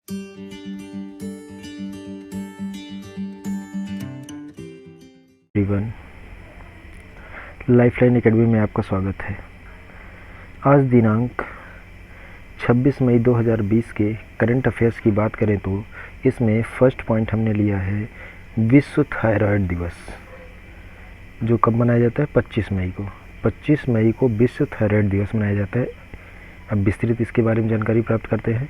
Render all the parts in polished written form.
Everyone, lifeline academy में आपका स्वागत है। आज दिनांक 26 मई 2020 के करंट अफेयर्स की बात करें तो इसमें फर्स्ट पॉइंट हमने लिया है विश्व थायराइड दिवस, जो कब मनाया जाता है? 25 मई को। 25 मई को विश्व थायराइड दिवस मनाया जाता है। अब विस्तृत इसके बारे में जानकारी प्राप्त करते हैं।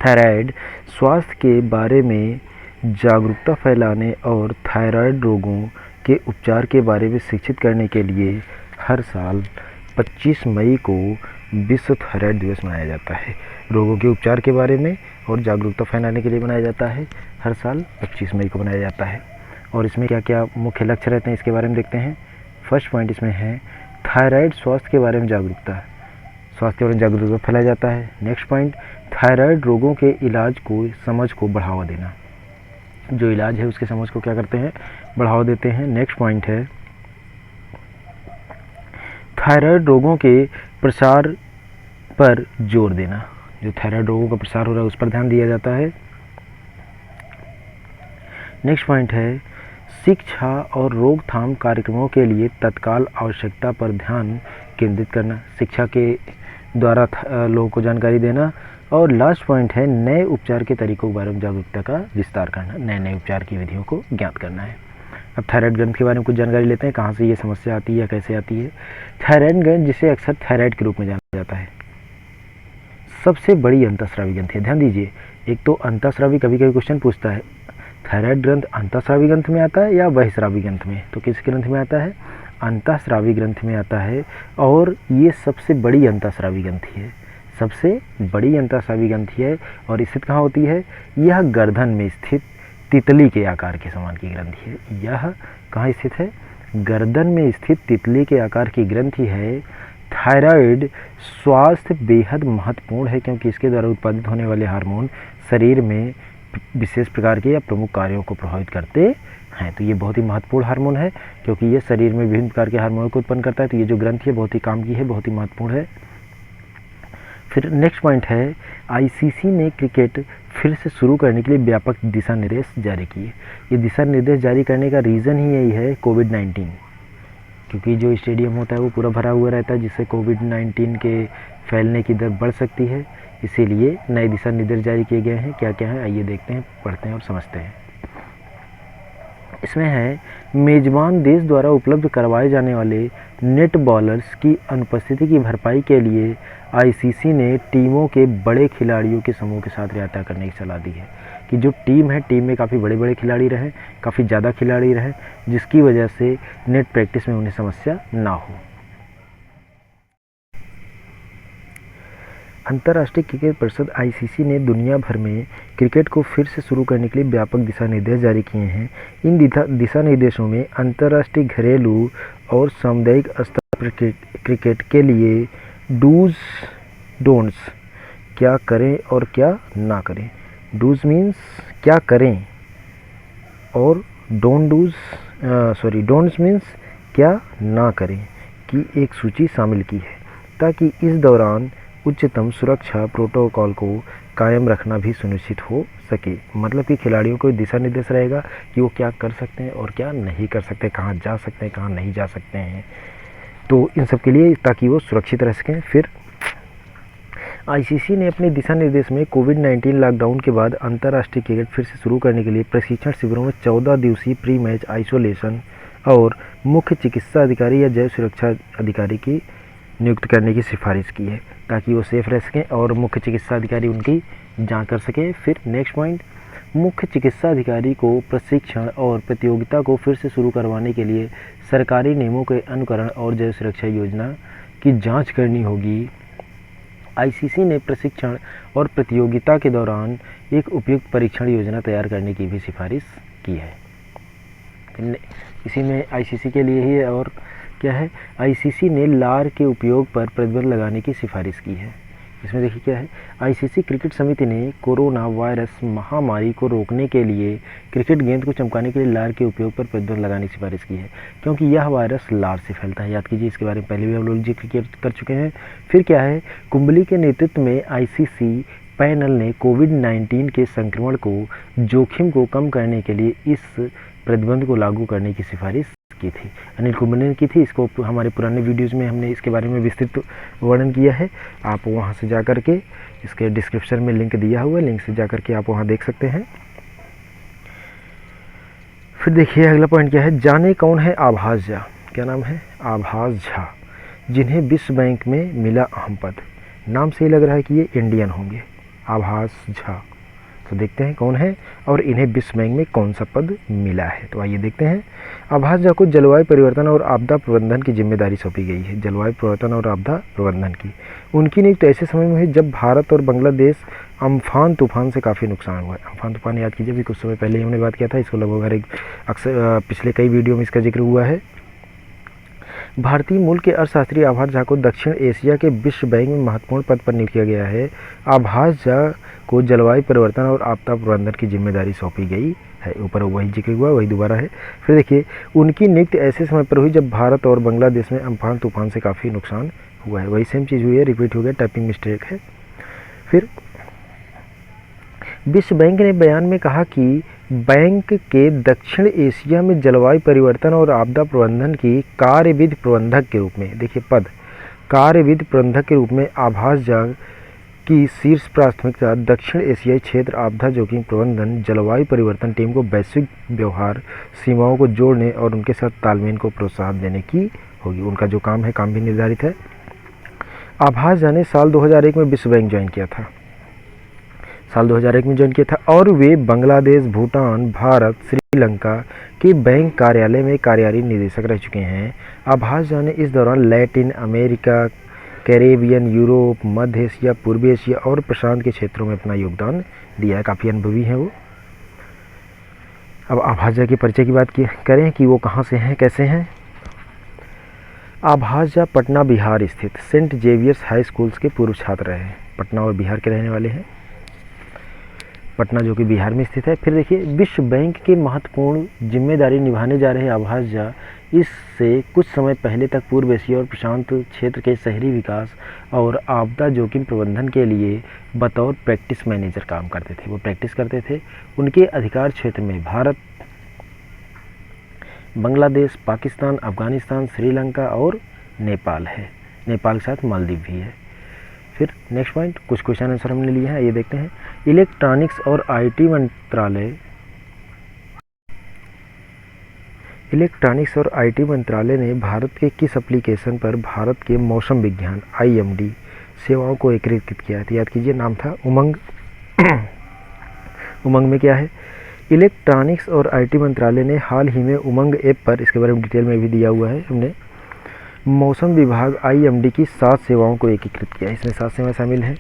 थायराइड स्वास्थ्य के बारे में जागरूकता फैलाने और थायराइड रोगों के उपचार के बारे में शिक्षित करने के लिए हर साल 25 मई को विश्व थायराइड दिवस मनाया जाता है। रोगों के उपचार के बारे में और जागरूकता फैलाने के लिए मनाया जाता है। हर साल 25 मई को मनाया जाता है। और इसमें क्या क्या मुख्य लक्ष्य रहते हैं इसके बारे में देखते हैं। फर्स्ट पॉइंट इसमें है थायराइड स्वास्थ्य के बारे में जागरूकता, स्वास्थ्य के बारे में जागरूकता फैलाया जाता है। नेक्स्ट पॉइंट थायराइड रोगों के इलाज को समझ को बढ़ावा देना, जो इलाज है उसके समझ को क्या करते हैं? बढ़ावा देते हैं। नेक्स्ट पॉइंट है थायराइड रोगों के प्रसार पर जोर देना, जो थायराइड रोगों का प्रसार हो रहा है उस पर ध्यान दिया जाता है। नेक्स्ट पॉइंट है शिक्षा और रोकथाम कार्यक्रमों के लिए तत्काल आवश्यकता पर ध्यान केंद्रित करना, शिक्षा के द्वारा लोगों को जानकारी देना। और लास्ट पॉइंट है नए उपचार के तरीकों के बारे में जागरूकता का विस्तार करना, नए नए उपचार की विधियों को ज्ञात करना है। अब थायराइड ग्रंथ के बारे में कुछ जानकारी लेते हैं, कहाँ से ये समस्या आती है या कैसे आती है। थायराइड ग्रंथ, जिसे अक्सर थायराइड के रूप में जाना जाता है, सबसे बड़ी अंतःस्रावी ग्रंथि है। ध्यान दीजिए, एक तो अंतःस्रावी कभी कभी क्वेश्चन पूछता है थायराइड ग्रंथ अंतःस्रावी ग्रंथ में आता है या बहिस्रावी ग्रंथ में, तो किस ग्रंथ में आता है? अंतःस्रावी ग्रंथ में आता है। और ये सबसे बड़ी अंतःस्रावी ग्रंथि है, सबसे बड़ी अंतःस्रावी ग्रंथि है। और स्थित कहाँ होती है? यह गर्दन में स्थित तितली के आकार के समान की ग्रंथि है। यह कहाँ स्थित है? गर्दन में स्थित तितली के आकार की ग्रंथि है। थायराइड स्वास्थ्य बेहद महत्वपूर्ण है, क्योंकि इसके द्वारा उत्पादित होने वाले हार्मोन शरीर में विशेष प्रकार के या प्रमुख कार्यों को प्रभावित करते हैं। तो ये बहुत ही महत्वपूर्ण हार्मोन है, क्योंकि ये शरीर में विभिन्न प्रकार के हार्मोनों को उत्पन्न करता है। तो ये जो ग्रंथि है बहुत ही काम की है, बहुत ही महत्वपूर्ण है। फिर नेक्स्ट पॉइंट है आईसीसी ने क्रिकेट फिर से शुरू करने के लिए व्यापक दिशा निर्देश जारी किए। ये दिशा निर्देश जारी करने का रीज़न ही यही है कोविड-19, क्योंकि जो स्टेडियम होता है वो पूरा भरा हुआ रहता है, जिससे कोविड-19 के फैलने की दर बढ़ सकती है। इसीलिए नए दिशा निर्देश जारी किए गए हैं। क्या क्या है आइए देखते हैं, पढ़ते हैं और समझते हैं। इसमें है मेजबान देश द्वारा उपलब्ध करवाए जाने वाले नेट बॉलर्स की अनुपस्थिति की भरपाई के लिए आईसीसी ने टीमों के बड़े खिलाड़ियों के समूह के साथ रियायत करने की सलाह दी है, कि जो टीम है, टीम में काफ़ी बड़े बड़े खिलाड़ी रहें, काफ़ी ज़्यादा खिलाड़ी रहें, जिसकी वजह से नेट प्रैक्टिस में उन्हें समस्या ना हो। अंतर्राष्ट्रीय क्रिकेट परिषद आईसीसी ने दुनिया भर में क्रिकेट को फिर से शुरू करने के लिए व्यापक दिशा निर्देश जारी किए हैं। इन दिशा निर्देशों में अंतर्राष्ट्रीय, घरेलू और सामुदायिक स्तर पर क्रिकेट के लिए डूज डोंट्स, क्या करें और क्या ना करें। डूज मीन्स क्या करें और डोंट्स मीन्स क्या ना करें की एक सूची शामिल की है, ताकि इस दौरान उच्चतम सुरक्षा प्रोटोकॉल को कायम रखना भी सुनिश्चित हो सके। मतलब कि खिलाड़ियों को दिशा निर्देश रहेगा कि वो क्या कर सकते हैं और क्या नहीं कर सकते, कहाँ जा सकते हैं, कहाँ नहीं जा सकते हैं, तो इन सब के लिए, ताकि वो सुरक्षित रह सकें। फिर आईसीसी ने अपने दिशा निर्देश में कोविड-19 लॉकडाउन के बाद अंतर्राष्ट्रीय क्रिकेट फिर से शुरू करने के लिए प्रशिक्षण शिविरों में 14 दिवसीय प्री मैच आइसोलेशन और मुख्य चिकित्सा अधिकारी या जैव सुरक्षा अधिकारी की नियुक्त करने की सिफारिश की है, ताकि वो सेफ रह सकें और मुख्य चिकित्सा अधिकारी उनकी जांच कर सकें। फिर नेक्स्ट पॉइंट, मुख्य चिकित्सा अधिकारी को प्रशिक्षण और प्रतियोगिता को फिर से शुरू करवाने के लिए सरकारी नियमों के अनुकरण और जैव सुरक्षा योजना की जांच करनी होगी। आईसीसी ने प्रशिक्षण और प्रतियोगिता के दौरान एक उपयुक्त परीक्षण योजना तैयार करने की भी सिफारिश की है। इसी में आईसीसी के लिए ही और क्या है, आईसीसी ने लार के उपयोग पर प्रतिबंध लगाने की सिफारिश की है। इसमें देखिए क्या है, आईसीसी क्रिकेट समिति ने कोरोना वायरस महामारी को रोकने के लिए क्रिकेट गेंद को चमकाने के लिए लार के उपयोग पर प्रतिबंध लगाने की सिफारिश की है, क्योंकि यह वायरस लार से फैलता है। याद कीजिए, इसके बारे में पहले भी हम लोग जिक्र कर चुके हैं। फिर क्या है, कुंबली के नेतृत्व में आईसीसी पैनल ने कोविड-19 के संक्रमण को जोखिम को कम करने के लिए इस प्रतिबंध को लागू करने की सिफारिश की थी। अनिल कुंबले ने की थी। इसको हमारे पुराने वीडियोज़ में हमने इसके बारे में विस्तृत वर्णन किया है। आप वहां से जा कर के, इसके डिस्क्रिप्शन में लिंक दिया हुआ है, लिंक से जा कर के आप वहां देख सकते हैं। फिर देखिए अगला पॉइंट क्या है। जाने कौन है आभास झा। क्या नाम है? आभास झा, जिन्हें विश्व बैंक में मिला अहम पद। नाम से ही लग रहा है कि ये इंडियन होंगे, आभास झा। तो देखते हैं कौन है और इन्हें विश्व बैंक में कौन सा पद मिला है। तो आइए देखते हैं। आभास झा को जलवायु परिवर्तन और आपदा प्रबंधन की जिम्मेदारी सौंपी गई है। जलवायु परिवर्तन और आपदा प्रबंधन की उनकी नियुक्ति ऐसे समय में हुई जब भारत और बांग्लादेश अम्फान तूफान से काफ़ी नुकसान हुआ है। अम्फान तूफान याद कीजिए, अभी कुछ समय पहले हमने बात किया था। इसको लगभग अक्सर पिछले कई वीडियो में इसका जिक्र हुआ है। भारतीय मूल के अर्थशास्त्री आभास झा को दक्षिण एशिया के विश्व बैंक में महत्वपूर्ण पद पर नियुक्त किया गया है। आभास झा को जलवायु परिवर्तन और आपदा प्रबंधन की जिम्मेदारी सौंपी गई है। ऊपर वही जिक्र हुआ, वही दोबारा है। फिर देखिए, उनकी नियुक्ति ऐसे समय पर हुई जब भारत और बांग्लादेश में अम्फान तूफान से काफ़ी नुकसान हुआ है। वही सेम चीज़ हुई है, रिपीट हो गया, टाइपिंग मिस्टेक है। फिर विश्व बैंक ने बयान में कहा कि बैंक के दक्षिण एशिया में जलवायु परिवर्तन और आपदा प्रबंधन की कार्यविधि प्रबंधक के रूप में, देखिए पद, कार्यविधि प्रबंधक के रूप में आभास झा की शीर्ष प्राथमिकता दक्षिण एशियाई क्षेत्र आपदा जोखिम प्रबंधन जलवायु परिवर्तन टीम को वैश्विक व्यवहार सीमाओं को जोड़ने और उनके साथ तालमेल को प्रोत्साहन देने की होगी। उनका जो काम है, काम भी निर्धारित है। आभास झा ने साल 2001 में विश्व बैंक ज्वाइन किया था, साल 2001 में ज्वाइन किया था और वे बांग्लादेश, भूटान, भारत, श्रीलंका के बैंक कार्यालय में कार्यकारी निदेशक रह चुके हैं। आभास झा ने इस दौरान लैटिन अमेरिका, कैरेबियन, यूरोप, मध्य एशिया, पूर्वी एशिया और प्रशांत के क्षेत्रों में अपना योगदान दिया है। काफ़ी अनुभवी हैं वो। अब आभास झा के परिचय की बात करें कि वो कहाँ से हैं, कैसे हैं। आभास झा पटना बिहार स्थित सेंट जेवियर्स हाई स्कूल्स के पूर्व छात्र रहे। पटना और बिहार के रहने वाले हैं। पटना जो कि बिहार में स्थित है। फिर देखिए, विश्व बैंक की महत्वपूर्ण जिम्मेदारी निभाने जा रहे आभास झा इससे कुछ समय पहले तक पूर्व एशिया और प्रशांत क्षेत्र के शहरी विकास और आपदा जोखिम प्रबंधन के लिए बतौर प्रैक्टिस मैनेजर काम करते थे। वो प्रैक्टिस करते थे। उनके अधिकार क्षेत्र में भारत, बांग्लादेश, पाकिस्तान, अफगानिस्तान, श्रीलंका और नेपाल है। नेपाल के साथ मालदीव भी है। फिर नेक्स्ट पॉइंट, कुछ क्वेश्चन आंसर हमने लिए हैं, ये देखते हैं। इलेक्ट्रॉनिक्स और आईटी मंत्रालय ने भारत के किस एप्लीकेशन पर भारत के मौसम विज्ञान IMD सेवाओं को एकीकृत किया है? तो याद कीजिए, नाम था उमंग। उमंग में क्या है? इलेक्ट्रॉनिक्स और आईटी मंत्रालय ने हाल ही में उमंग ऐप पर, इसके बारे में डिटेल में भी दिया हुआ है हमने, मौसम विभाग IMD की 7 सेवाओं को एकीकृत किया। इसमें 7 सेवाएं शामिल हैं।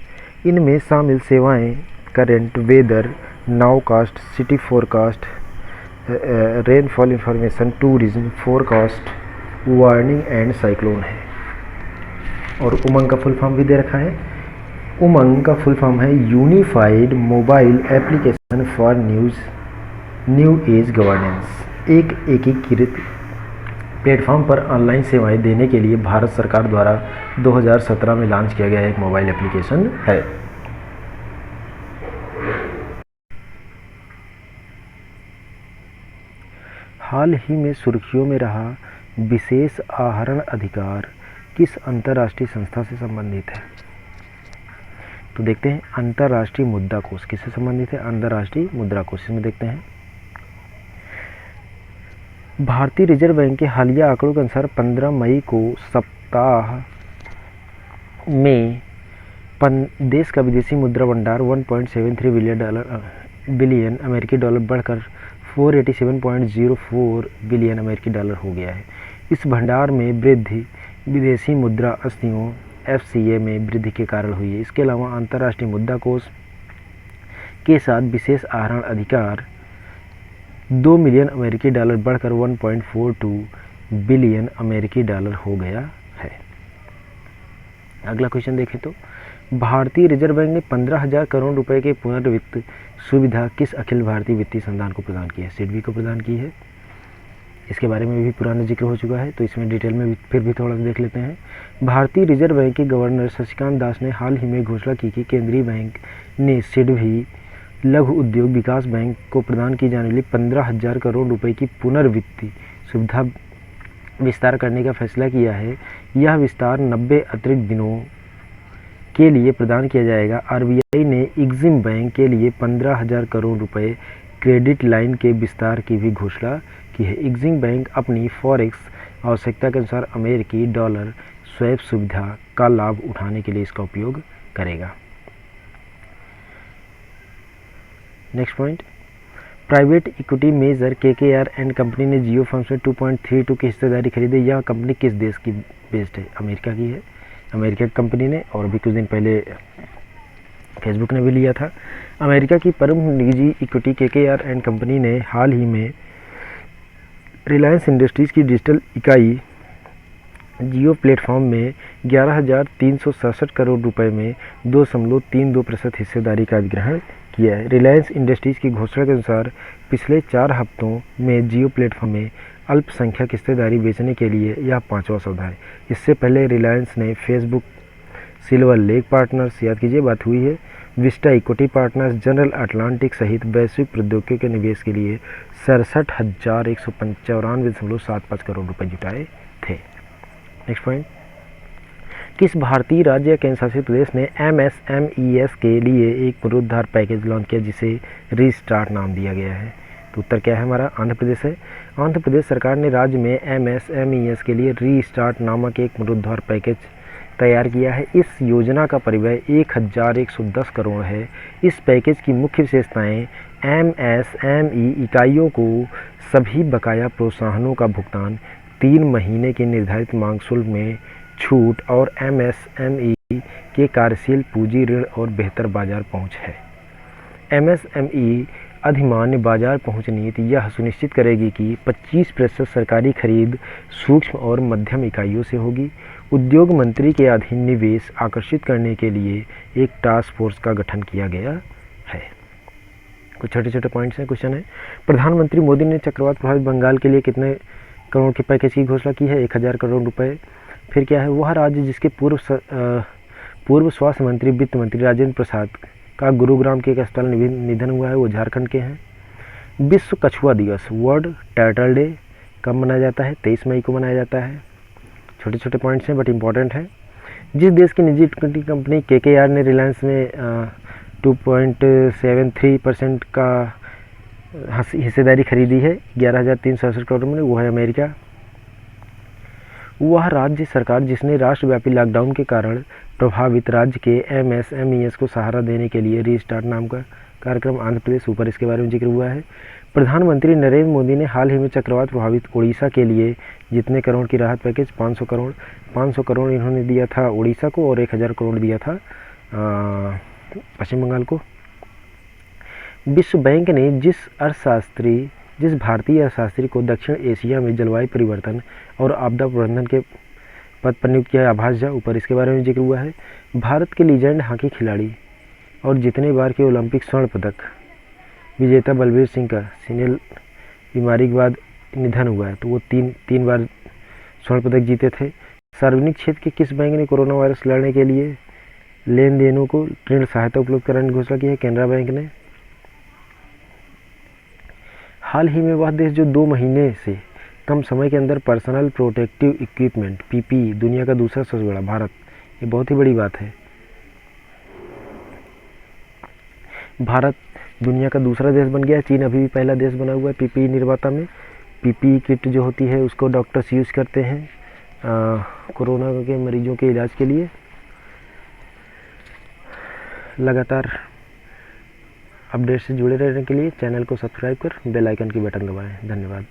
इनमें शामिल सेवाएं current, weather, nowcast, city forecast, rainfall information, tourism, forecast, warning and cyclone है। और उमंग का फुल फॉर्म भी दे रखा है। उमंग का फुल फॉर्म है unified mobile application for new age governance. एक एकीकृत प्लेटफॉर्म पर ऑनलाइन सेवाएं देने के लिए भारत सरकार द्वारा 2017 में लॉन्च किया गया एक मोबाइल एप्लीकेशन है। हाल ही में सुर्खियों में रहा विशेष आहरण अधिकार किस अंतर्राष्ट्रीय संस्था से संबंधित है? तो देखते हैं, अंतर्राष्ट्रीय मुद्रा कोष किससे संबंधित है? अंतर्राष्ट्रीय मुद्रा कोष में देखते हैं। भारतीय रिजर्व बैंक के हालिया आंकड़ों के अनुसार 15 मई को सप्ताह में देश का विदेशी मुद्रा भंडार 1.73 बिलियन अमेरिकी डॉलर बढ़कर 487.04 बिलियन अमेरिकी डॉलर हो गया है। इस भंडार में वृद्धि विदेशी मुद्रा अस्थियों FCA में वृद्धि के कारण हुई है। इसके अलावा अंतर्राष्ट्रीय मुद्रा कोष के साथ विशेष आहरण अधिकार 2 मिलियन अमेरिकी डॉलर बढ़कर 1.42 बिलियन अमेरिकी डॉलर हो गया है। अगला क्वेश्चन देखें तो, भारतीय रिजर्व बैंक ने 15,000 करोड़ रुपए के पुनर्वित्त सुविधा किस अखिल भारतीय वित्तीय संस्थान को प्रदान की है? SIDBI को प्रदान की है। इसके बारे में भी पुराना जिक्र हो चुका है, तो इसमें डिटेल में भी फिर भी थोड़ा सा देख लेते हैं। भारतीय रिजर्व बैंक के गवर्नर शक्तिकांत दास ने हाल ही में घोषणा की कि केंद्रीय बैंक ने सिडबी लघु उद्योग विकास बैंक को प्रदान की जाने वाली 15,000 करोड़ रुपए की पुनर्वित्त सुविधा विस्तार करने का फैसला किया है। यह विस्तार 90 अतिरिक्त दिनों के लिए प्रदान किया जाएगा। आरबीआई ने एग्जिम बैंक के लिए 15,000 करोड़ रुपए क्रेडिट लाइन के विस्तार की भी घोषणा की है। एग्जिम बैंक अपनी फॉरेक्स आवश्यकता के अनुसार अमेरिकी डॉलर स्वैप सुविधा का लाभ उठाने के लिए इसका उपयोग करेगा। Next point, private equity major KKR and company ने जियो फर्म्स में 2.32 की हिस्सेदारी खरीदी। यह कंपनी किस देश की बेस्ड है? अमेरिका की है। अमेरिका की कंपनी ने, और भी कुछ दिन पहले फेसबुक ने भी लिया था। अमेरिका की प्रमुख निजी इक्विटी केकेआर एंड कंपनी ने हाल ही में रिलायंस इंडस्ट्रीज़ की डिजिटल इकाई जियो प्लेटफॉर्म में 11,367 करोड़ रुपए में 2.32% हिस्सेदारी का अधिग्रहण किया है। रिलायंस इंडस्ट्रीज़ की घोषणा के अनुसार पिछले 4 हफ्तों में जियो प्लेटफॉर्म में अल्पसंख्यक हिस्सेदारी बेचने के लिए यह 5वां सौदा है। इससे पहले रिलायंस ने फेसबुक, सिल्वर लेक पार्टनर्स, याद कीजिए बात हुई है, Vista equity partners, general Atlantic सहित वैश्विक प्रौद्योगिकी के निवेश के लिए 67,195.75 करोड़ रुपए जुटाए थे। नेक्स्ट पॉइंट, किस भारतीय राज्य या केंद्र शासित प्रदेश ने एमएसएमईएस के लिए एक पुनरुद्धार पैकेज लॉन्च किया जिसे रीस्टार्ट नाम दिया गया है? तो उत्तर क्या है हमारा? आंध्र प्रदेश है। आंध्र प्रदेश सरकार ने राज्य में एमएसएमईएस के लिए रीस्टार्ट नामक एक पुनरुद्धार पैकेज तैयार किया है। इस योजना का परिव्यय 1,110 करोड़ है। इस पैकेज की मुख्य विशेषताएं एमएसएमई इकाइयों को सभी बकाया प्रोत्साहनों का भुगतान, 3 महीने के निर्धारित मांग शुल्क में छूट और एमएसएमई के कार्यशील पूंजी ऋण और बेहतर बाजार पहुंच है। एमएसएमई अधिमान्य बाजार पहुंच नीति यह सुनिश्चित करेगी कि 25% सरकारी खरीद सूक्ष्म और मध्यम इकाइयों से होगी। उद्योग मंत्री के अधीन निवेश आकर्षित करने के लिए एक टास्क फोर्स का गठन किया गया है। कुछ छोटे छोटे पॉइंट्स हैं, क्वेश्चन है। प्रधानमंत्री मोदी ने चक्रवात प्रभावित बंगाल के लिए कितने करोड़ के पैकेज की घोषणा की है? 1,000 करोड़ रुपए। फिर क्या है? वह राज्य जिसके पूर्व स्वास्थ्य मंत्री, वित्त मंत्री राजेंद्र प्रसाद का गुरुग्राम के एक अस्पताल निधन हुआ है, वो झारखंड के हैं। विश्व कछुआ दिवस, वर्ल्ड टर्टल डे, कब मनाया जाता है? 23 मई को मनाया जाता है। छोटे छोटे पॉइंट्स हैं बट इम्पॉर्टेंट है। जिस देश की निजी इक्विटी कंपनी केकेआर ने रिलायंस में 2.73% का हिस्सेदारी खरीदी है 11,367 करोड़ में, वो है अमेरिका। वह राज्य सरकार जिसने राष्ट्रव्यापी लॉकडाउन के कारण प्रभावित राज्य के एमएसएमईएस को सहारा देने के लिए रीस्टार्ट नाम का कार्यक्रम, आंध्र प्रदेश, ऊपर इसके बारे में जिक्र हुआ है। प्रधानमंत्री नरेंद्र मोदी ने हाल ही में चक्रवात प्रभावित उड़ीसा के लिए जितने करोड़ की राहत पैकेज, 500 करोड़ इन्होंने दिया था उड़ीसा को और 1,000 करोड़ दिया था पश्चिम बंगाल को। विश्व बैंक ने जिस भारतीय अर्थशास्त्री को दक्षिण एशिया में जलवायु परिवर्तन और आपदा प्रबंधन के पद पर नियुक्त किया है, आभास झा, ऊपर इसके बारे में जिक्र हुआ है। भारत के लीजेंड हॉकी खिलाड़ी और जितने बार के ओलंपिक स्वर्ण पदक विजेता बलबीर सिंह का सीनियर बीमारी के बाद निधन हुआ है, तो वो तीन बार स्वर्ण पदक जीते थे। सार्वजनिक क्षेत्र के किस बैंक ने कोरोना वायरस लड़ने के लिए लेन देनों को ऋण सहायता उपलब्ध कराने की घोषणा की है? केनरा बैंक ने। हाल ही में वह देश जो 2 महीने से कम समय के अंदर पर्सनल प्रोटेक्टिव इक्विपमेंट पीपीई दुनिया का दूसरा सबसे बड़ा, भारत, ये बहुत ही बड़ी बात है। भारत दुनिया का दूसरा देश बन गया। चीन अभी भी पहला देश बना हुआ है पीपीई निर्माता में। पीपीई किट जो होती है उसको डॉक्टर्स यूज़ करते हैं कोरोना के मरीजों के इलाज के लिए। लगातार अपडेट से जुड़े रहने के लिए चैनल को सब्सक्राइब कर बेल आइकन की बटन दबाएं। धन्यवाद।